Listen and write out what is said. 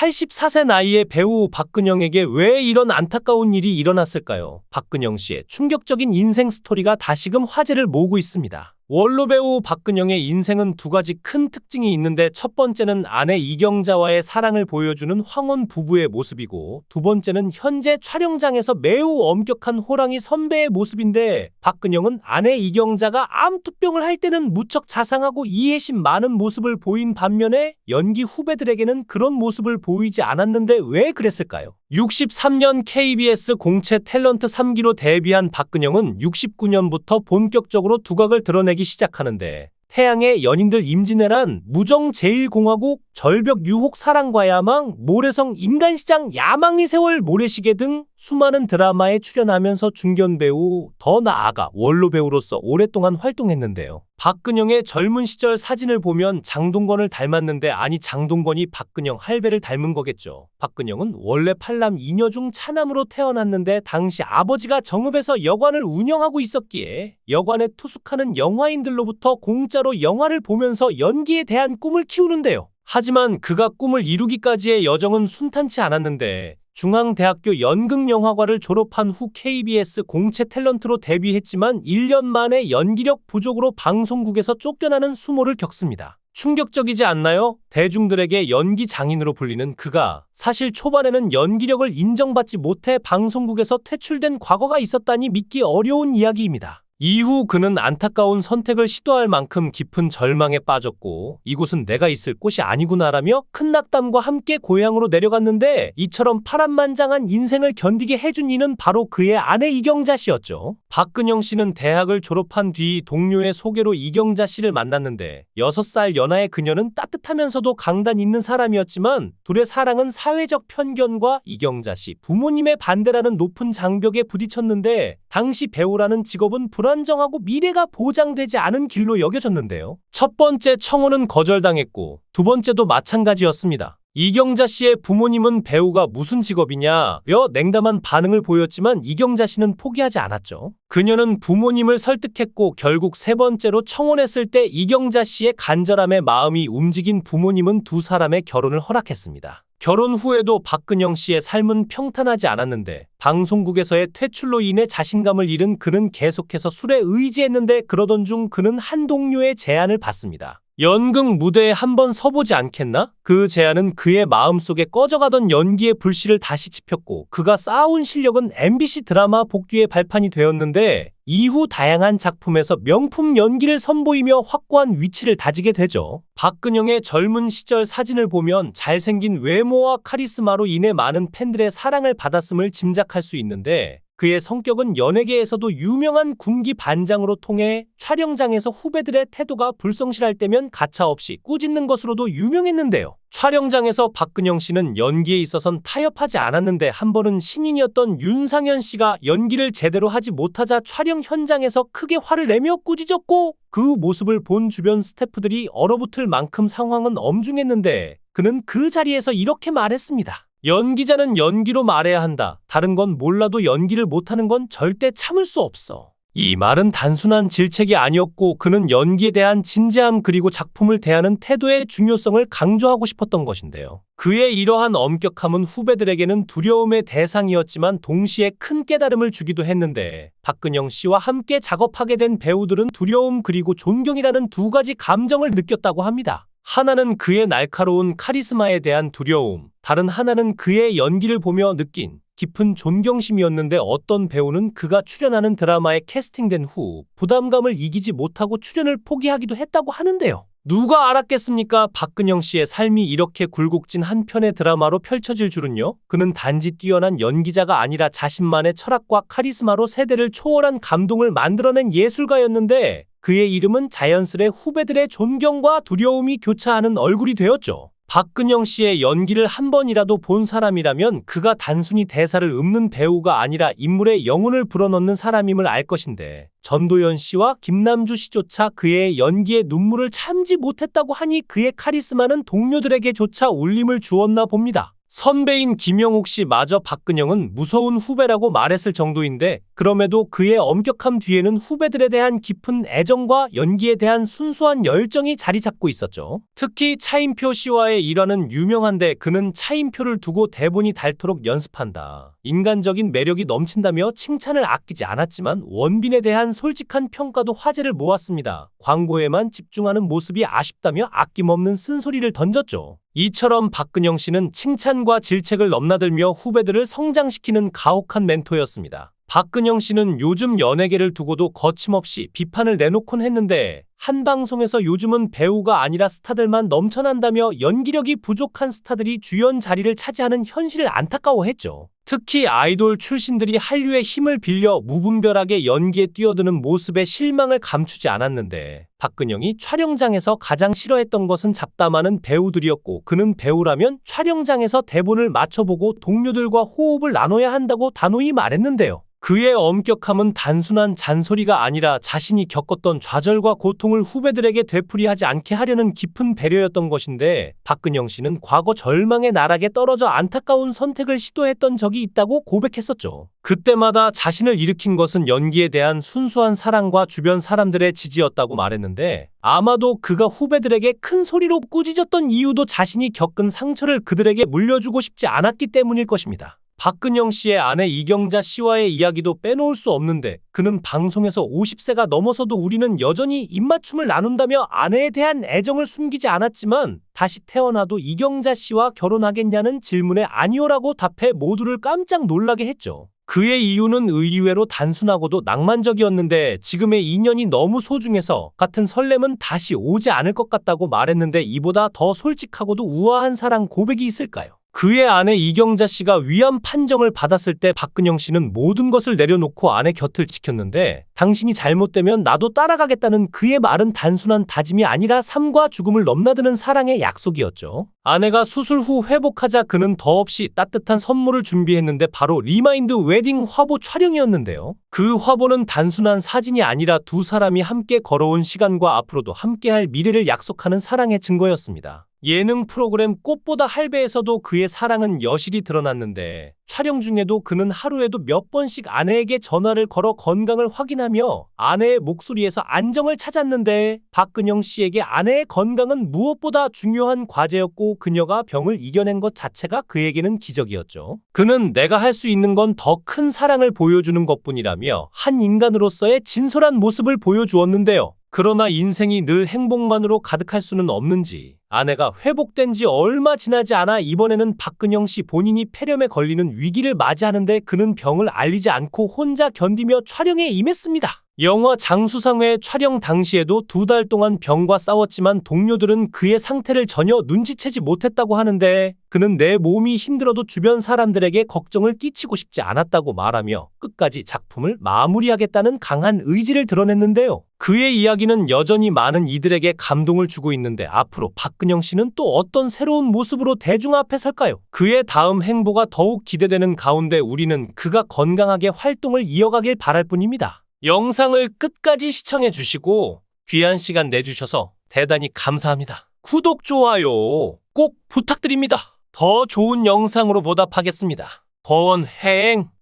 84세 나이의 배우 박근영에게 왜 이런 안타까운 일이 일어났을까요? 박근영 씨의 충격적인 인생 스토리가 다시금 화제를 모으고 있습니다. 원로 배우 박근영의 인생은 두 가지 큰 특징이 있는데 첫 번째는 아내 이경자와의 사랑을 보여주는 황혼 부부의 모습이고 두 번째는 현재 촬영장에서 매우 엄격한 호랑이 선배의 모습인데 박근영은 아내 이경자가 암투병을 할 때는 무척 자상하고 이해심 많은 모습을 보인 반면에 연기 후배들에게는 그런 모습을 보이지 않았는데 왜 그랬을까요? 63년 KBS 공채 탤런트 3기로 데뷔한 박근영은 69년부터 본격적으로 두각을 드러내기 시작하는데 태양의 연인들 임진왜란, 무정 제1공화국, 절벽 유혹 사랑과 야망, 모래성 인간시장, 야망의 세월 모래시계 등 수많은 드라마에 출연하면서 중견 배우, 더 나아가 원로 배우로서 오랫동안 활동했는데요. 박근영의 젊은 시절 사진을 보면 장동건을 닮았는데 아니 장동건이 박근영 할배를 닮은 거겠죠. 박근영은 원래 팔남 이녀 중 차남으로 태어났는데 당시 아버지가 정읍에서 여관을 운영하고 있었기에 여관에 투숙하는 영화인들로부터 공짜로 영화를 보면서 연기에 대한 꿈을 키우는데요. 하지만 그가 꿈을 이루기까지의 여정은 순탄치 않았는데 중앙대학교 연극영화과를 졸업한 후 KBS 공채 탤런트로 데뷔했지만 1년 만에 연기력 부족으로 방송국에서 쫓겨나는 수모를 겪습니다. 충격적이지 않나요? 대중들에게 연기 장인으로 불리는 그가 사실 초반에는 연기력을 인정받지 못해 방송국에서 퇴출된 과거가 있었다니 믿기 어려운 이야기입니다. 이후 그는 안타까운 선택을 시도할 만큼 깊은 절망에 빠졌고 이곳은 내가 있을 곳이 아니구나라며 큰 낙담과 함께 고향으로 내려갔는데 이처럼 파란만장한 인생을 견디게 해준 이는 바로 그의 아내 이경자 씨였죠. 박근영 씨는 대학을 졸업한 뒤 동료의 소개로 이경자 씨를 만났는데 6살 연하의 그녀는 따뜻하면서도 강단 있는 사람이었지만 둘의 사랑은 사회적 편견과 이경자 씨 부모님의 반대라는 높은 장벽에 부딪혔는데 당시 배우라는 직업은 불안정하고 미래가 보장되지 않은 길로 여겨졌는데요. 첫 번째 청혼은 거절당했고 두 번째도 마찬가지였습니다. 이경자 씨의 부모님은 배우가 무슨 직업이냐 며 냉담한 반응을 보였지만 이경자 씨는 포기하지 않았죠. 그녀는 부모님을 설득했고 결국 세 번째로 청혼했을 때 이경자 씨의 간절함에 마음이 움직인 부모님은 두 사람의 결혼을 허락했습니다. 결혼 후에도 박근영 씨의 삶은 평탄하지 않았는데 방송국에서의 퇴출로 인해 자신감을 잃은 그는 계속해서 술에 의지했는데 그러던 중 그는 한 동료의 제안을 받습니다. 연극 무대에 한번 서보지 않겠나? 그 제안은 그의 마음속에 꺼져가던 연기의 불씨를 다시 지폈고 그가 쌓아온 실력은 MBC 드라마 복귀의 발판이 되었는데 이후 다양한 작품에서 명품 연기를 선보이며 확고한 위치를 다지게 되죠. 박근영의 젊은 시절 사진을 보면 잘생긴 외모와 카리스마로 인해 많은 팬들의 사랑을 받았음을 짐작할 수 있는데 그의 성격은 연예계에서도 유명한 군기 반장으로 통해 촬영장에서 후배들의 태도가 불성실할 때면 가차없이 꾸짖는 것으로도 유명했는데요. 촬영장에서 박근영 씨는 연기에 있어선 타협하지 않았는데 한 번은 신인이었던 윤상현 씨가 연기를 제대로 하지 못하자 촬영 현장에서 크게 화를 내며 꾸짖었고 그 모습을 본 주변 스태프들이 얼어붙을 만큼 상황은 엄중했는데 그는 그 자리에서 이렇게 말했습니다. 연기자는 연기로 말해야 한다. 다른 건 몰라도 연기를 못하는 건 절대 참을 수 없어. 이 말은 단순한 질책이 아니었고 그는 연기에 대한 진지함 그리고 작품을 대하는 태도의 중요성을 강조하고 싶었던 것인데요. 그의 이러한 엄격함은 후배들에게는 두려움의 대상이었지만 동시에 큰 깨달음을 주기도 했는데 박근영 씨와 함께 작업하게 된 배우들은 두려움 그리고 존경이라는 두 가지 감정을 느꼈다고 합니다. 하나는 그의 날카로운 카리스마에 대한 두려움, 다른 하나는 그의 연기를 보며 느낀 깊은 존경심이었는데 어떤 배우는 그가 출연하는 드라마에 캐스팅된 후 부담감을 이기지 못하고 출연을 포기하기도 했다고 하는데요. 누가 알았겠습니까? 박근영 씨의 삶이 이렇게 굴곡진 한 편의 드라마로 펼쳐질 줄은요. 그는 단지 뛰어난 연기자가 아니라 자신만의 철학과 카리스마로 세대를 초월한 감동을 만들어낸 예술가였는데 그의 이름은 자연스레 후배들의 존경과 두려움이 교차하는 얼굴이 되었죠. 박근영 씨의 연기를 한 번이라도 본 사람이라면 그가 단순히 대사를 읊는 배우가 아니라 인물의 영혼을 불어넣는 사람임을 알 것인데 전도연 씨와 김남주 씨조차 그의 연기에 눈물을 참지 못했다고 하니 그의 카리스마는 동료들에게조차 울림을 주었나 봅니다. 선배인 김영욱 씨마저 박근영은 무서운 후배라고 말했을 정도인데 그럼에도 그의 엄격함 뒤에는 후배들에 대한 깊은 애정과 연기에 대한 순수한 열정이 자리 잡고 있었죠. 특히 차인표 씨와의 일화는 유명한데 그는 차인표를 두고 대본이 닳도록 연습한다. 인간적인 매력이 넘친다며 칭찬을 아끼지 않았지만 원빈에 대한 솔직한 평가도 화제를 모았습니다. 광고에만 집중하는 모습이 아쉽다며 아낌없는 쓴소리를 던졌죠. 이처럼 박근영 씨는 칭찬과 질책을 넘나들며 후배들을 성장시키는 가혹한 멘토였습니다. 박근영 씨는 요즘 연예계를 두고도 거침없이 비판을 내놓곤 했는데 한 방송에서 요즘은 배우가 아니라 스타들만 넘쳐난다며 연기력이 부족한 스타들이 주연 자리를 차지하는 현실을 안타까워했죠. 특히 아이돌 출신들이 한류의 힘을 빌려 무분별하게 연기에 뛰어드는 모습에 실망을 감추지 않았는데 박근영이 촬영장에서 가장 싫어했던 것은 잡담하는 배우들이었고 그는 배우라면 촬영장에서 대본을 맞춰보고 동료들과 호흡을 나눠야 한다고 단호히 말했는데요. 그의 엄격함은 단순한 잔소리가 아니라 자신이 겪었던 좌절과 고통을 후배들에게 되풀이하지 않게 하려는 깊은 배려였던 것인데 박근영 씨는 과거 절망의 나락에 떨어져 안타까운 선택을 시도했던 적이 있다고 고백했었죠. 그때마다 자신을 일으킨 것은 연기에 대한 순수한 사랑과 주변 사람들의 지지였다고 말했는데 아마도 그가 후배들에게 큰 소리로 꾸짖었던 이유도 자신이 겪은 상처를 그들에게 물려주고 싶지 않았기 때문일 것입니다. 박근영 씨의 아내 이경자 씨와의 이야기도 빼놓을 수 없는데 그는 방송에서 50세가 넘어서도 우리는 여전히 입맞춤을 나눈다며 아내에 대한 애정을 숨기지 않았지만 다시 태어나도 이경자 씨와 결혼하겠냐는 질문에 아니오라고 답해 모두를 깜짝 놀라게 했죠. 그의 이유는 의외로 단순하고도 낭만적이었는데 지금의 인연이 너무 소중해서 같은 설렘은 다시 오지 않을 것 같다고 말했는데 이보다 더 솔직하고도 우아한 사랑 고백이 있을까요? 그의 아내 이경자 씨가 위암 판정을 받았을 때 박근영 씨는 모든 것을 내려놓고 아내 곁을 지켰는데 당신이 잘못되면 나도 따라가겠다는 그의 말은 단순한 다짐이 아니라 삶과 죽음을 넘나드는 사랑의 약속이었죠. 아내가 수술 후 회복하자 그는 더없이 따뜻한 선물을 준비했는데 바로 리마인드 웨딩 화보 촬영이었는데요. 그 화보는 단순한 사진이 아니라 두 사람이 함께 걸어온 시간과 앞으로도 함께할 미래를 약속하는 사랑의 증거였습니다. 예능 프로그램 꽃보다 할배에서도 그의 사랑은 여실히 드러났는데 촬영 중에도 그는 하루에도 몇 번씩 아내에게 전화를 걸어 건강을 확인하며 아내의 목소리에서 안정을 찾았는데 박근영 씨에게 아내의 건강은 무엇보다 중요한 과제였고 그녀가 병을 이겨낸 것 자체가 그에게는 기적이었죠. 그는 내가 할 수 있는 건 더 큰 사랑을 보여주는 것뿐이라며 한 인간으로서의 진솔한 모습을 보여주었는데요. 그러나 인생이 늘 행복만으로 가득할 수는 없는지 아내가 회복된 지 얼마 지나지 않아 이번에는 박근영 씨 본인이 폐렴에 걸리는 위기를 맞이하는데 그는 병을 알리지 않고 혼자 견디며 촬영에 임했습니다. 영화 장수상회 촬영 당시에도 2달 동안 병과 싸웠지만 동료들은 그의 상태를 전혀 눈치채지 못했다고 하는데 그는 내 몸이 힘들어도 주변 사람들에게 걱정을 끼치고 싶지 않았다고 말하며 끝까지 작품을 마무리하겠다는 강한 의지를 드러냈는데요. 그의 이야기는 여전히 많은 이들에게 감동을 주고 있는데 앞으로 박근영 씨는 또 어떤 새로운 모습으로 대중 앞에 설까요? 그의 다음 행보가 더욱 기대되는 가운데 우리는 그가 건강하게 활동을 이어가길 바랄 뿐입니다. 영상을 끝까지 시청해 주시고 귀한 시간 내주셔서 대단히 감사합니다. 구독, 좋아요 꼭 부탁드립니다. 더 좋은 영상으로 보답하겠습니다. 권행